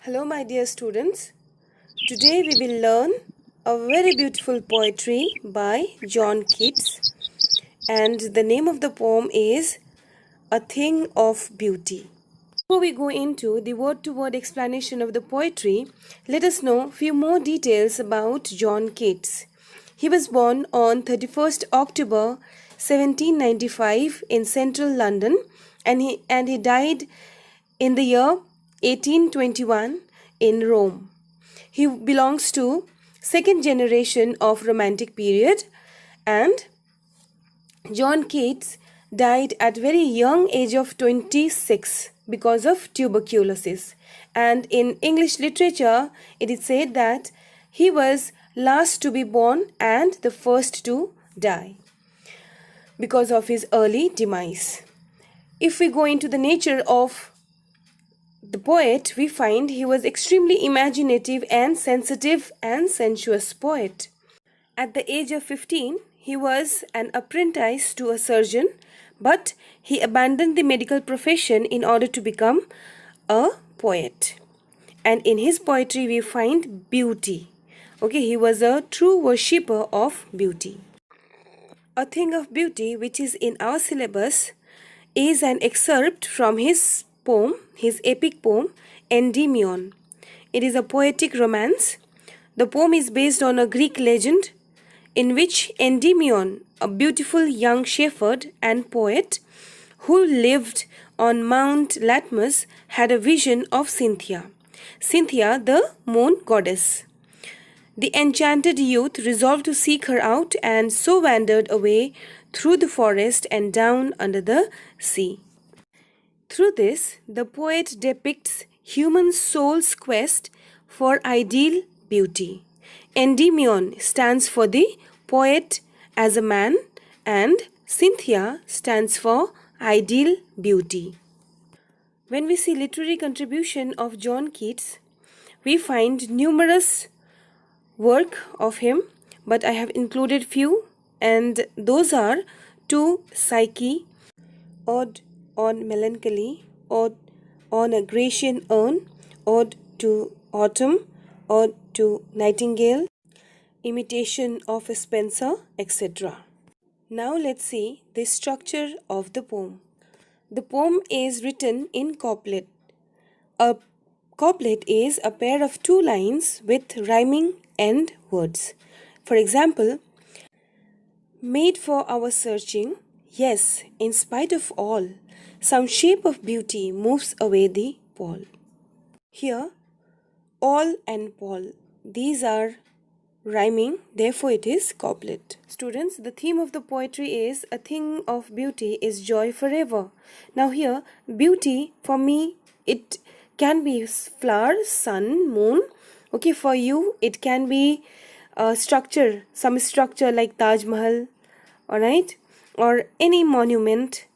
Hello my dear students. Today we will learn a very beautiful poetry by John Keats, and the name of the poem is A Thing of Beauty. Before we go into the word-to-word explanation of the poetry, let us know few more details about John Keats. He was born on 31st October 1795 in central London, and he died in the year 1821 in Rome. He belongs to second generation of romantic period, and John Keats died at very young age of 26 because of tuberculosis. And in English literature, it is said that he was last to be born and the first to die because of his early demise. If we go into the nature of the poet, we find he was extremely imaginative and sensitive and sensuous poet. At the age of 15, he was an apprentice to a surgeon, but he abandoned the medical profession in order to become a poet. And in his poetry, we find beauty. Okay, he was a true worshipper of beauty. A Thing of Beauty, which is in our syllabus, is an excerpt from his poem, his epic poem, Endymion. It is a poetic romance. The poem is based on a Greek legend in which Endymion, a beautiful young shepherd and poet who lived on Mount Latmus, had a vision of Cynthia, the moon goddess. The enchanted youth resolved to seek her out and so wandered away through the forest and down under the sea. Through this, the poet depicts human soul's quest for ideal beauty. Endymion stands for the poet as a man, and Cynthia stands for ideal beauty. When we see literary contribution of John Keats, we find numerous work of him, but I have included few, and those are To Psyche, Ode on Melancholy, Ode on a Grecian Urn, Ode to Autumn, Ode to Nightingale, Imitation of a Spencer, etc. Now let's see the structure of the poem. The poem is written in couplet. A couplet is a pair of two lines with rhyming end words. For example, made for our searching, yes, in spite of all, some shape of beauty moves away the pall. Here, all and pall, these are rhyming, therefore it is couplet. Students, the theme of the poetry is A Thing of Beauty is Joy Forever. Now here, beauty, for me, it can be flower, sun, moon. Okay, for you, it can be structure, some structure like Taj Mahal, alright, or any monument,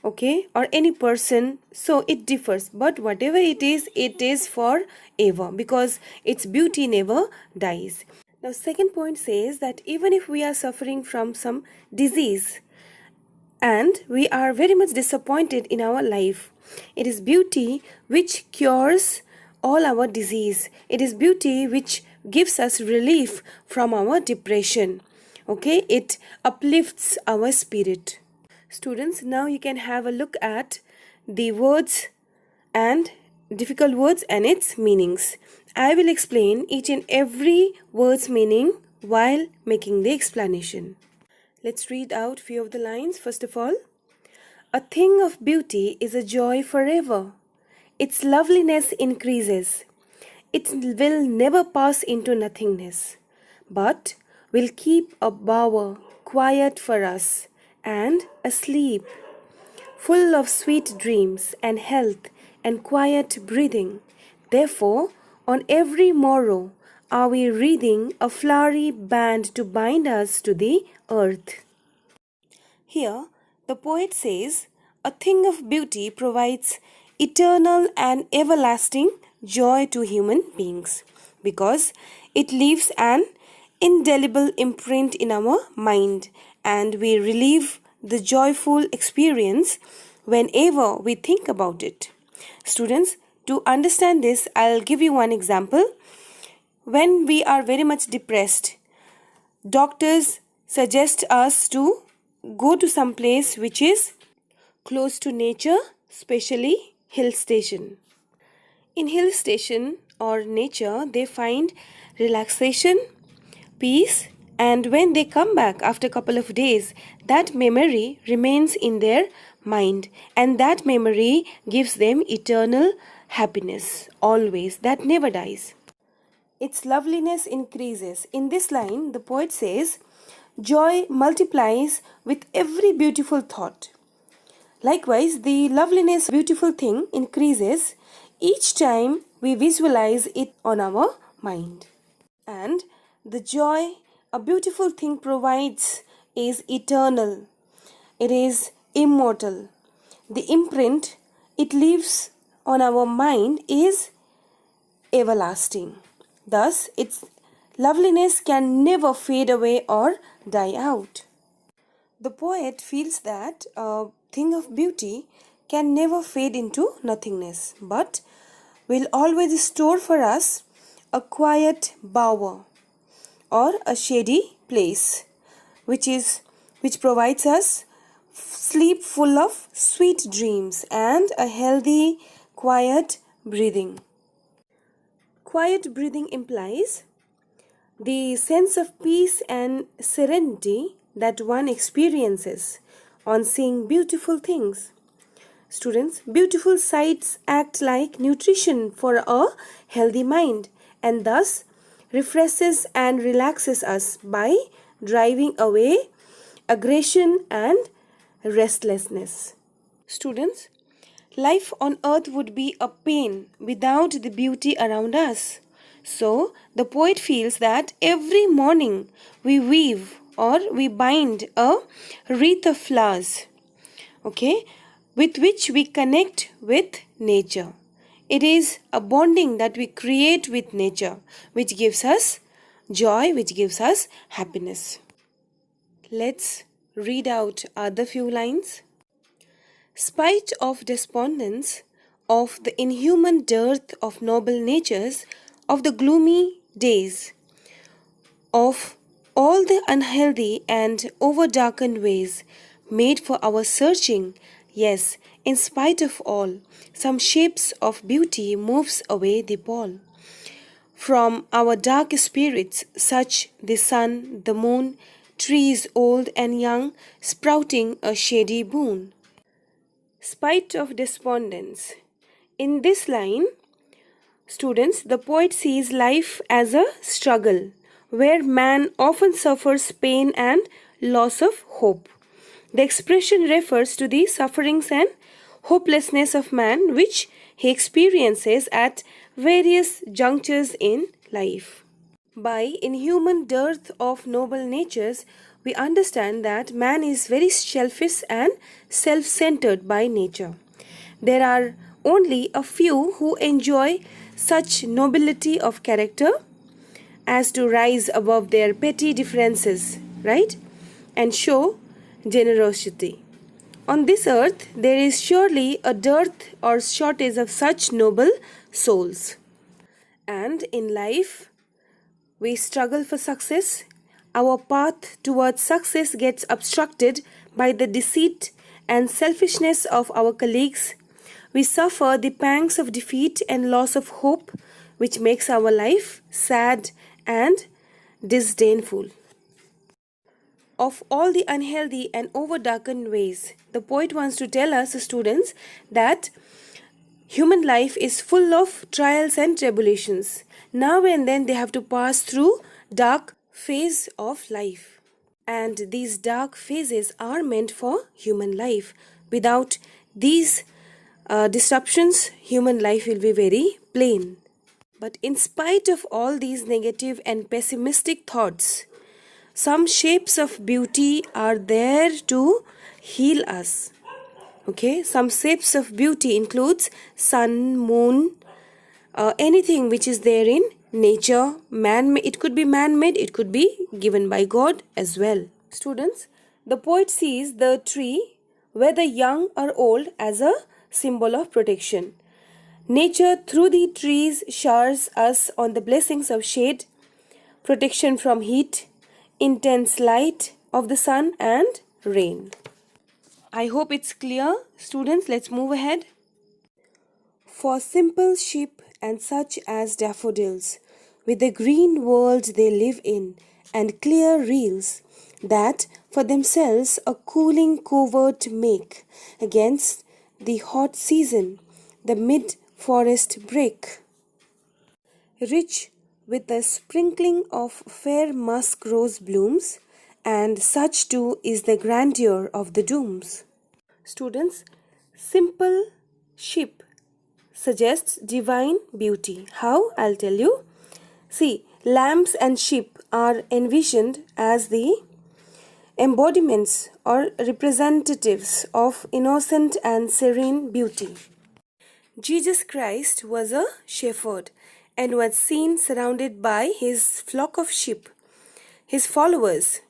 okay, or any person. So it differs, but whatever it is forever because its beauty never dies. Now second point says that even if we are suffering from some disease and we are very much disappointed in our life, it is beauty which cures all our disease. It is beauty which gives us relief from our depression. Okay, it uplifts our spirit. Students, now you can have a look at the words and difficult words and its meanings. I will explain each and every word's meaning while making the explanation. Let's read out few of the lines. First of all, a thing of beauty is a joy forever. Its loveliness increases. It will never pass into nothingness, but will keep a bower quiet for us and asleep, full of sweet dreams and health and quiet breathing. Therefore, on every morrow are we wreathing a flowery band to bind us to the earth. Here, the poet says, a thing of beauty provides eternal and everlasting joy to human beings because it leaves an indelible imprint in our mind and we relive the joyful experience whenever we think about it. Students, To understand this, I'll give you one example. When we are very much depressed, doctors suggest us to go to some place which is close to nature, especially hill station. In hill station or nature, they find relaxation, peace, and when they come back after a couple of days, that memory remains in their mind, and that memory gives them eternal happiness, always, that never dies. Its loveliness increases. In this line, the poet says, joy multiplies with every beautiful thought. Likewise, the loveliness, beautiful thing, increases each time we visualize it on our mind. And the joy a beautiful thing provides is eternal. It is immortal. The imprint it leaves on our mind is everlasting. Thus, its loveliness can never fade away or die out. The poet feels that a thing of beauty can never fade into nothingness, but will always store for us a quiet bower or a shady place, which provides us sleep full of sweet dreams and a healthy, quiet breathing. Quiet breathing implies the sense of peace and serenity that one experiences on seeing beautiful things. Students, beautiful sights act like nutrition for a healthy mind and thus refreshes and relaxes us by driving away aggression and restlessness. Students, life on earth would be a pain without the beauty around us. So, the poet feels that every morning we weave or we bind a wreath of flowers, okay, with which we connect with nature. It is a bonding that we create with nature, which gives us joy, which gives us happiness. Let's read out other few lines. Spite of despondence, of the inhuman dearth of noble natures, of the gloomy days, of all the unhealthy and over-darkened ways made for our searching, yes, in spite of all, some shapes of beauty moves away the pall. From our dark spirits, such the sun, the moon, trees old and young, sprouting a shady boon. Spite of despondence. In this line, students, the poet sees life as a struggle, where man often suffers pain and loss of hope. The expression refers to the sufferings and hopelessness of man which he experiences at various junctures in life. By inhuman dearth of noble natures, we understand that man is very selfish and self-centered by nature. There are only a few who enjoy such nobility of character as to rise above their petty differences, right? And show generosity. On this earth, there is surely a dearth or shortage of such noble souls. And in life, we struggle for success. Our path towards success gets obstructed by the deceit and selfishness of our colleagues. We suffer the pangs of defeat and loss of hope, which makes our life sad and disdainful. Of all the unhealthy and over-darkened ways, the poet wants to tell us, students, that human life is full of trials and tribulations. Now and then they have to pass through dark phase of life. And these dark phases are meant for human life. Without these disruptions, human life will be very plain. But in spite of all these negative and pessimistic thoughts, some shapes of beauty are there to heal us. Okay, some shapes of beauty includes sun, moon, anything which is there in nature, man-made. It could be man-made, it could be given by God as well. Students, the poet sees the tree, whether young or old, as a symbol of protection. Nature through the trees showers us on the blessings of shade, protection from heat, intense light of the sun and rain. I hope it's clear. Students, let's move ahead. For simple sheep and such as daffodils, with the green world they live in, and clear reels, that for themselves a cooling covert make against the hot season, the mid-forest brake, rich with a sprinkling of fair musk rose blooms, and such too is the grandeur of the dooms. Students, simple sheep suggests divine beauty. How? I'll tell you. See, lambs and sheep are envisioned as the embodiments or representatives of innocent and serene beauty. Jesus Christ was a shepherd and was seen surrounded by his flock of sheep, his followers.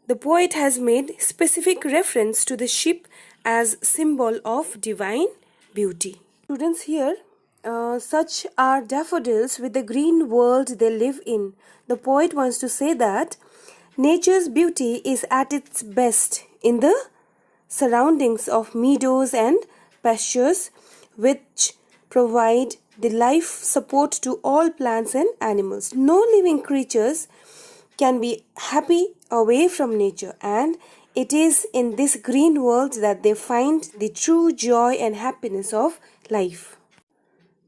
The poet has made specific reference to the sheep as symbol of divine beauty. Students, here, such are daffodils with the green world they live in. The poet wants to say that nature's beauty is at its best in the surroundings of meadows and pastures, which provide the life support to all plants and animals. No living creatures can be happy away from nature, and it is in this green world that they find the true joy and happiness of life.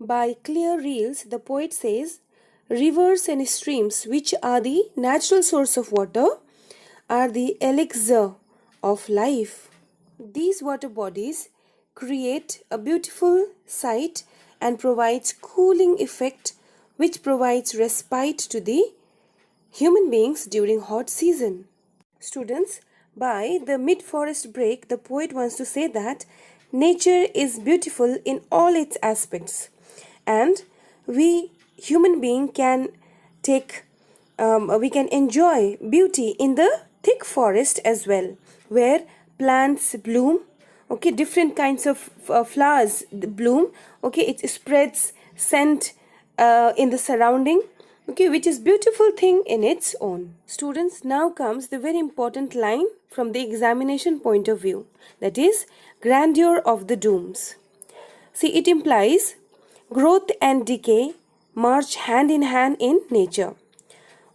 By clear reels, the poet says, rivers and streams, which are the natural source of water, are the elixir of life. These water bodies create a beautiful sight and provides cooling effect, which provides respite to the human beings during hot season. Students, by the mid-forest break, the poet wants to say that nature is beautiful in all its aspects, and we human being can we can enjoy beauty in the thick forest as well, where plants bloom, okay, different kinds of flowers bloom, okay, it spreads scent in the surrounding, okay, which is beautiful thing in its own. Students, now comes the very important line from the examination point of view, that is grandeur of the dooms. See, it implies growth and decay march hand in hand in nature.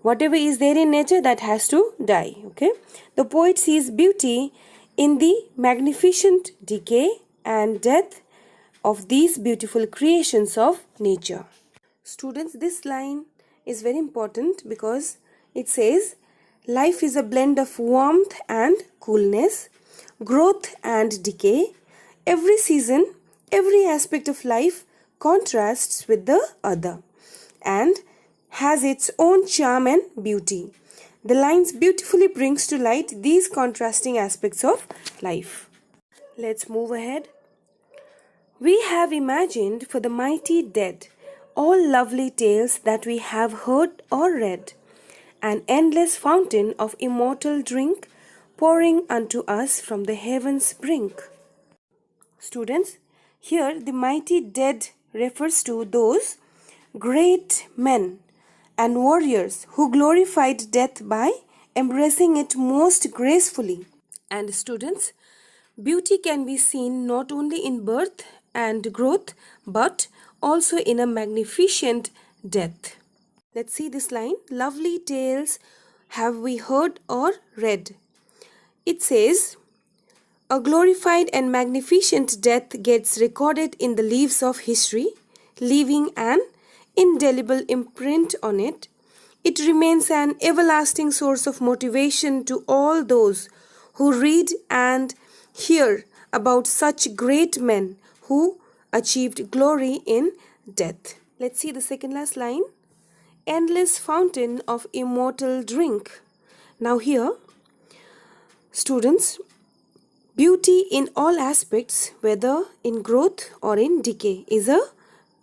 Whatever is there in nature, that has to die, okay. The poet sees beauty in the magnificent decay and death of these beautiful creations of nature. Students, this line is very important because it says life is a blend of warmth and coolness, growth and decay. Every season, every aspect of life contrasts with the other and has its own charm and beauty. The lines beautifully brings to light these contrasting aspects of life. Let's move ahead. We have imagined for the mighty dead all lovely tales that we have heard or read, an endless fountain of immortal drink pouring unto us from the heaven's brink. Students, here the mighty dead refers to those great men and warriors who glorified death by embracing it most gracefully. And students, beauty can be seen not only in birth and growth, but also in a magnificent death. Let's see this line. Lovely tales have we heard or read. It says, a glorified and magnificent death gets recorded in the leaves of history, leaving an indelible imprint on it. It remains an everlasting source of motivation to all those who read and hear about such great men who achieved glory in death. Let's see the second last line. Endless fountain of immortal drink. Now here, students, beauty in all aspects, whether in growth or in decay, is a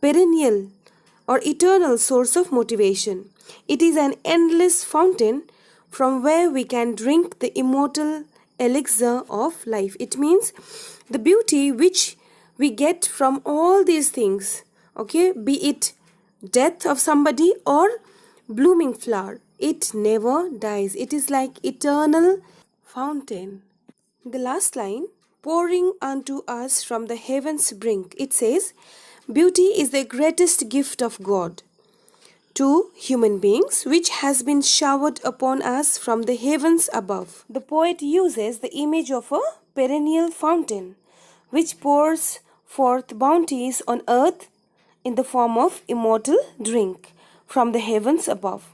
perennial or eternal source of motivation. It is an endless fountain from where we can drink the immortal elixir of life. It means the beauty which we get from all these things, Okay, be it death of somebody or blooming flower, it never dies. It is like eternal fountain. The last line, pouring unto us from the heaven's brink, it says, beauty is the greatest gift of God to human beings, which has been showered upon us from the heavens above. The poet uses the image of a perennial fountain, which pours forth bounties on earth in the form of immortal drink from the heavens above.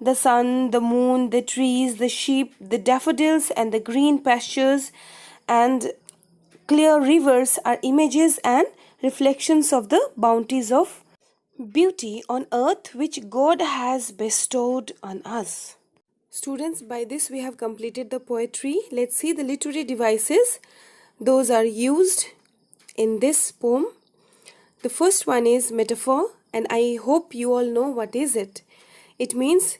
The sun, the moon, the trees, the sheep, the daffodils, and the green pastures and clear rivers are images and reflections of the bounties of beauty on earth which God has bestowed on us. Students, by this we have completed the poetry. Let's see the literary devices. Those are used in this poem. The first one is metaphor, and I hope you all know what is it. It means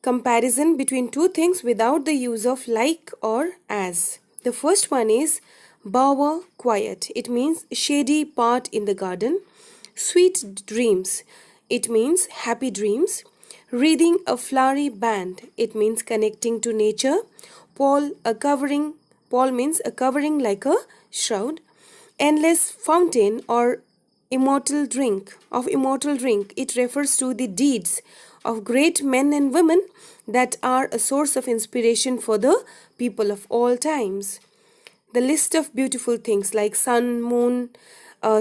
comparison between two things without the use of like or as. The first one is bower quiet. It means shady part in the garden. Sweet dreams. It means happy dreams. Wreathing a flowery band. It means connecting to nature. Pall means a covering like a shroud. Endless fountain or immortal drink. It refers to the deeds of great men and women that are a source of inspiration for the people of all times. The list of beautiful things like sun, moon,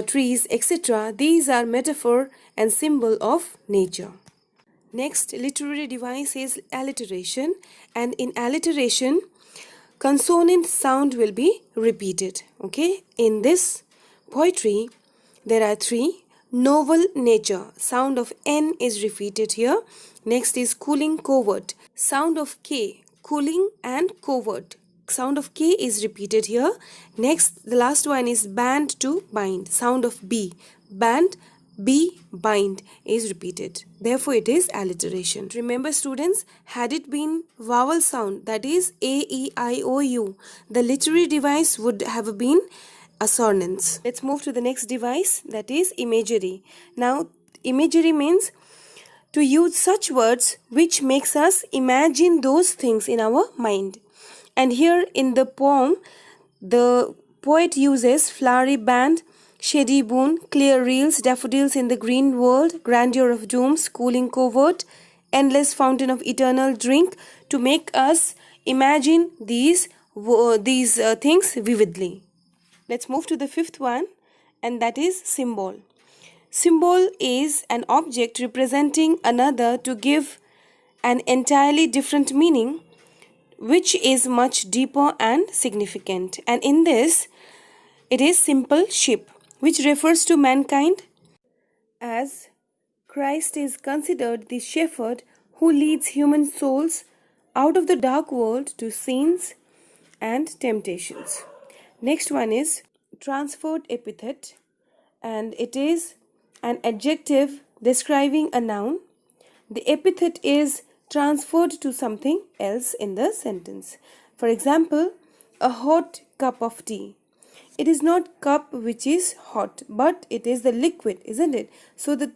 trees, etc. These are metaphor and symbol of nature. Next literary device is alliteration, and in alliteration consonant sound will be repeated. Okay, in this poetry there are three. Novel nature, sound of N is repeated here. Next is cooling covert, sound of K, cooling and covert, sound of K is repeated here. Next, the last one is band to bind, sound of B, band, B, bind is repeated. Therefore, it is alliteration. Remember students, had it been vowel sound, that is A, E, I, O, U, the literary device would have been assonance. Let's move to the next device, that is imagery. Now, imagery means to use such words which makes us imagine those things in our mind. And here in the poem, the poet uses flowery band, shady boon, clear reels, daffodils in the green world, grandeur of dooms, cooling covert, endless fountain of eternal drink to make us imagine these things vividly. Let's move to the fifth one, and that is symbol. Symbol is an object representing another to give an entirely different meaning, which is much deeper and significant. And in this, it is simple sheep, which refers to mankind, as Christ is considered the shepherd who leads human souls out of the dark world to sins and temptations. Next one is transferred epithet, and it is an adjective describing a noun. The epithet is transferred to something else in the sentence. For example, a hot cup of tea. It is not cup which is hot, but it is the liquid, isn't it? So the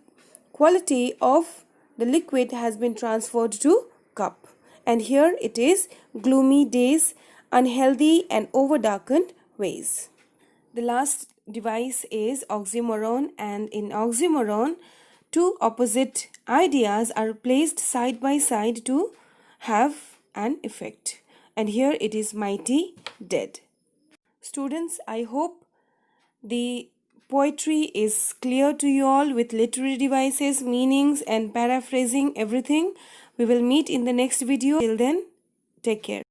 quality of the liquid has been transferred to cup. And here it is gloomy days, unhealthy and overdarkened ways. The last device is oxymoron, and in oxymoron, two opposite ideas are placed side by side to have an effect. And here it is mighty dead. Students, I hope the poetry is clear to you all with literary devices, meanings and paraphrasing everything. We will meet in the next video. Till then, take care.